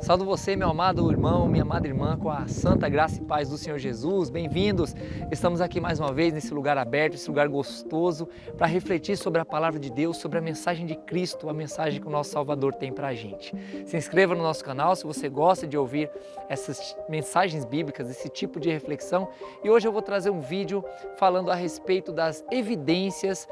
Saúdo você, meu amado irmão, minha amada irmã, com a santa graça e paz do Senhor Jesus. Bem-vindos! Estamos aqui mais uma vez nesse lugar aberto, esse lugar gostoso, para refletir sobre a palavra de Deus, sobre a mensagem de Cristo, a mensagem que o nosso Salvador tem para a gente. Se inscreva no nosso canal se você gosta de ouvir essas mensagens bíblicas, esse tipo de reflexão. E hoje eu vou trazer um vídeo falando a respeito das evidências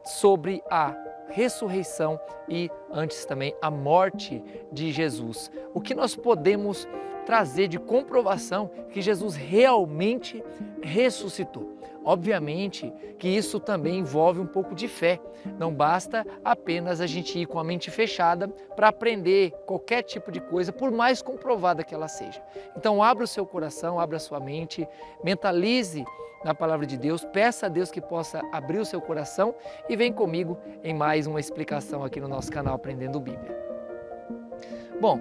sobre a ressurreição e antes também a morte de Jesus. O que nós podemos trazer de comprovação que Jesus realmente ressuscitou? Obviamente que isso também envolve um pouco de fé. Não basta apenas a gente ir com a mente fechada para aprender qualquer tipo de coisa, por mais comprovada que ela seja. Então abra o seu coração, abra a sua mente, mentalize na palavra de Deus, peça a Deus que possa abrir o seu coração e vem comigo em mais uma explicação aqui no nosso canal Aprendendo Bíblia. Bom,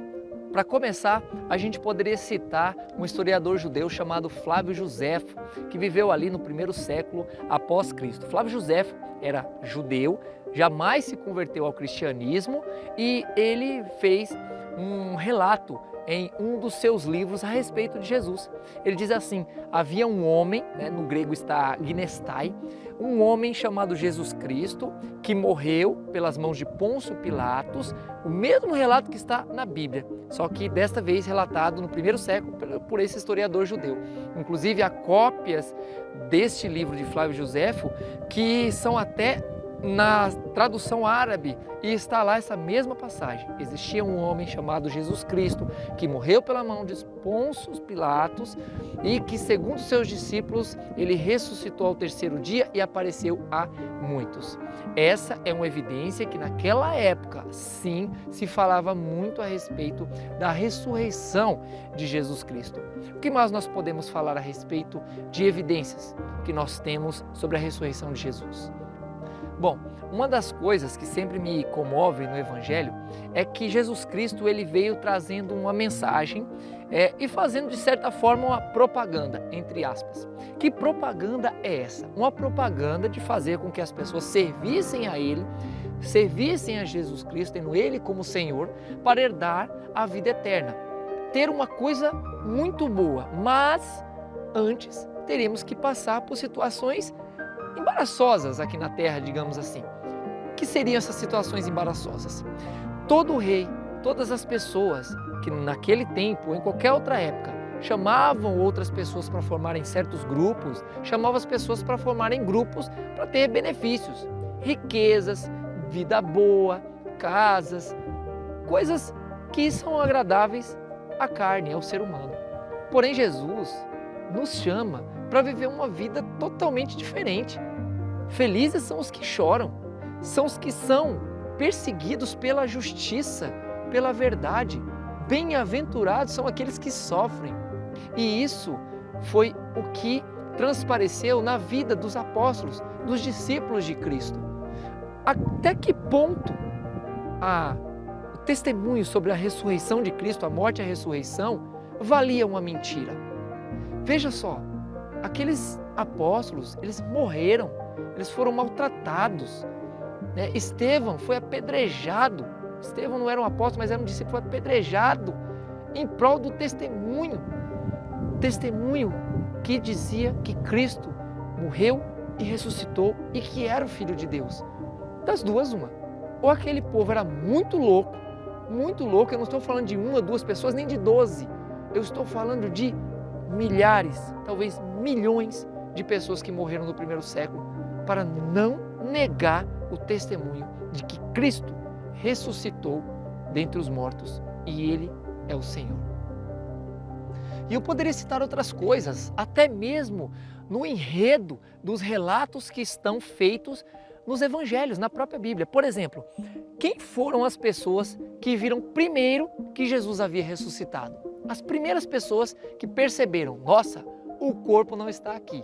para começar, a gente poderia citar um historiador judeu chamado Flávio Josefo, que viveu ali no primeiro século após Cristo. Flávio Josefo era judeu, jamais se converteu ao cristianismo e ele fez um relato em um dos seus livros a respeito de Jesus. Ele diz assim: havia um homem, no grego está ginestai, um homem chamado Jesus Cristo, que morreu pelas mãos de Pôncio Pilatos, o mesmo relato que está na Bíblia, só que desta vez relatado no primeiro século por esse historiador judeu. Inclusive há cópias deste livro de Flávio Josefo que são até na tradução árabe, e está lá essa mesma passagem. Existia um homem chamado Jesus Cristo que morreu pela mão de Pôncio Pilatos e que, segundo seus discípulos, ele ressuscitou ao terceiro dia e apareceu a muitos. Essa é uma evidência que naquela época, sim, se falava muito a respeito da ressurreição de Jesus Cristo. O que mais nós podemos falar a respeito de evidências que nós temos sobre a ressurreição de Jesus? Bom, uma das coisas que sempre me comove no Evangelho é que Jesus Cristo ele veio trazendo uma mensagem e fazendo de certa forma uma propaganda, entre aspas. Que propaganda é essa? Uma propaganda de fazer com que as pessoas servissem a Ele, servissem a Jesus Cristo, tendo Ele como Senhor, para herdar a vida eterna. Ter uma coisa muito boa, mas antes teríamos que passar por situações embaraçosas aqui na terra, digamos assim. O que seriam essas situações embaraçosas? Todo rei, todas as pessoas que naquele tempo, ou em qualquer outra época, chamavam outras pessoas para formarem certos grupos, chamavam as pessoas para formarem grupos para ter benefícios, riquezas, vida boa, casas, coisas que são agradáveis à carne, ao ser humano. Porém, Jesus nos chama para viver uma vida totalmente diferente. Felizes são os que choram, são os que são perseguidos pela justiça, pela verdade. Bem-aventurados são aqueles que sofrem. E isso foi o que transpareceu na vida dos apóstolos, dos discípulos de Cristo. Até que ponto o testemunho sobre a ressurreição de Cristo, a morte e a ressurreição, valia uma mentira? Veja só, aqueles apóstolos, eles morreram, eles foram maltratados. Estevão foi apedrejado. Estevão não era um apóstolo, mas era um discípulo, apedrejado em prol do testemunho. Testemunho que dizia que Cristo morreu e ressuscitou e que era o Filho de Deus. Das duas, uma. Ou aquele povo era muito louco, eu não estou falando de uma, duas pessoas, nem de 12. Eu estou falando de milhares, talvez milhões de pessoas que morreram no primeiro século para não negar o testemunho de que Cristo ressuscitou dentre os mortos e Ele é o Senhor. E eu poderia citar outras coisas, até mesmo no enredo dos relatos que estão feitos nos evangelhos, na própria Bíblia. Por exemplo, quem foram as pessoas que viram primeiro que Jesus havia ressuscitado? As primeiras pessoas que perceberam, nossa, o corpo não está aqui,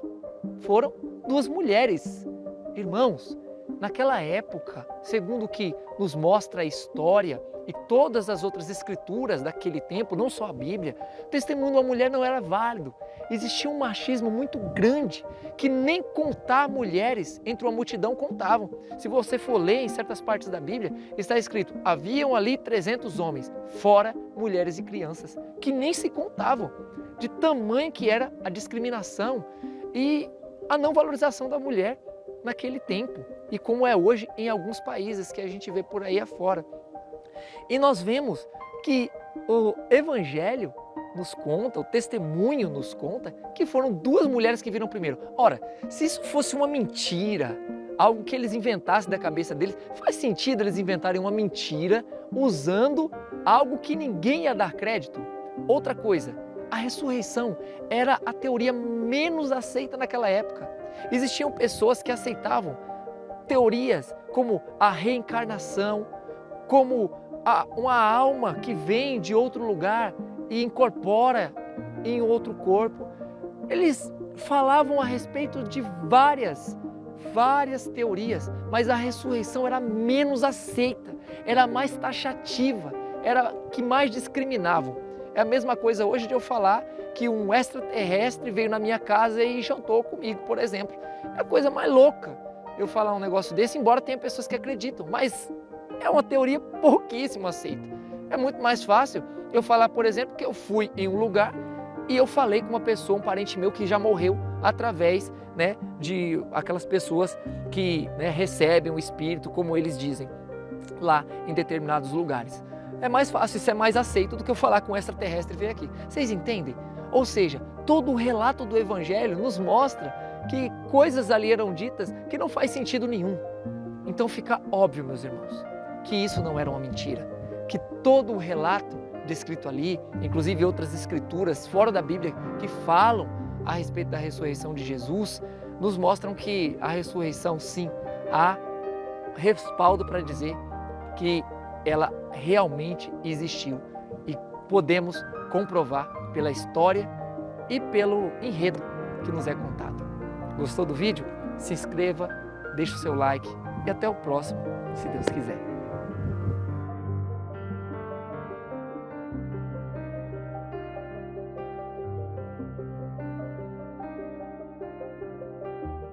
foram duas mulheres. Irmãos, naquela época, segundo o que nos mostra a história e todas as outras escrituras daquele tempo, não só a Bíblia, o testemunho de uma mulher não era válido. Existia um machismo muito grande, que nem contar mulheres entre uma multidão contavam. Se você for ler em certas partes da Bíblia, está escrito, haviam ali 300 homens, fora mulheres e crianças, que nem se contavam, de tamanho que era a discriminação e a não valorização da mulher naquele tempo, e como é hoje em alguns países que a gente vê por aí afora. E nós vemos que o Evangelho nos conta, o testemunho nos conta, que foram duas mulheres que viram primeiro. Ora, se isso fosse uma mentira, algo que eles inventassem da cabeça deles, faz sentido eles inventarem uma mentira usando algo que ninguém ia dar crédito? Outra coisa, a ressurreição era a teoria menos aceita naquela época. Existiam pessoas que aceitavam teorias como a reencarnação, como uma alma que vem de outro lugar e incorpora em outro corpo. Eles falavam a respeito de várias teorias, mas a ressurreição era menos aceita, era mais taxativa, era a que mais discriminavam. É a mesma coisa hoje de eu falar que um extraterrestre veio na minha casa e jantou comigo, por exemplo. É a coisa mais louca eu falar um negócio desse, embora tenha pessoas que acreditam, mas é uma teoria pouquíssimo aceita. É muito mais fácil eu falar, por exemplo, que eu fui em um lugar e eu falei com uma pessoa, um parente meu que já morreu através de aquelas pessoas que recebem o Espírito, como eles dizem, lá em determinados lugares. É mais fácil, isso é mais aceito do que eu falar com um extraterrestre veio aqui. Vocês entendem? Ou seja, todo o relato do Evangelho nos mostra que coisas ali eram ditas que não faz sentido nenhum. Então fica óbvio, meus irmãos, que isso não era uma mentira, que todo o relato descrito ali, inclusive outras escrituras fora da Bíblia que falam a respeito da ressurreição de Jesus, nos mostram que a ressurreição, sim, há respaldo para dizer que ela realmente existiu e podemos comprovar pela história e pelo enredo que nos é contado. Gostou do vídeo? Se inscreva, deixe o seu like e até o próximo, se Deus quiser.